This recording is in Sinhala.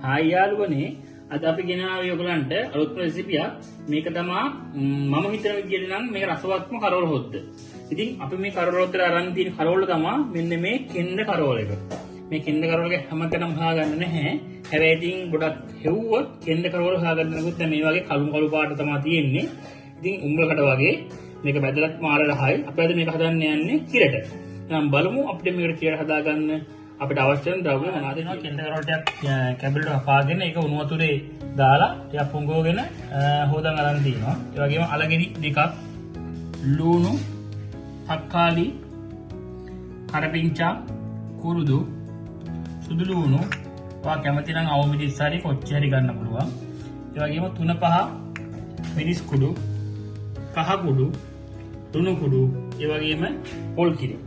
හායි යාළුවනේ අද අපි ගෙනාවේ ඔයගලන්ට අලුත් රෙසිපියක්. මේක තමයි මම හිතන විදිහට නම් මේක රසවත්ම කරවල හොද්ද. ඉතින් අපි මේ කරවල හොද්දට අරන් තියෙන කරවල තමයි මෙන්න මේ කෙන්ද කරවල එක. මේ කෙන්ද කරවල එක හැමතැනම හොයාගන්න නැහැ. හැබැයි ඉතින් ගොඩක් හෙව්වොත් කෙන්ද කරවල හොයාගන්න නමුත් මේ වගේ කළු පාට තමයි තියෙන්නේ. ඉතින් උඹලකට වගේ මේක බැදලත් මාර රහයි. අපි අද මේක හදන්න යන්නේ කිරට. එහෙනම් බලමු අපිට මේකට කිරට හදාගන්න අපිට අවශ්‍ය වෙන ද්‍රව්‍ය මොනවද? කෙන්ද කරවල ටිකක් කැබල්ට හපාගෙන ඒක උණු වතුරේ දාලා ටිකක් පොඟවගෙන හොදන් අරන් තිනවා. ඒ වගේම අලගෙඩි දෙකක්, ලුණු, තක්කාලි, කරපිංචා, කුරුදු, සුදු ලුණු, ඔයා කැමති නම් අවමිරිස් හරි කොච්චි හරි ගන්න පුළුවන්. ඒ වගේම 3-5 මිරිස් කුඩු, කහ කුඩු, ලුණු කුඩු, ඒ වගේම පොල් කිරි.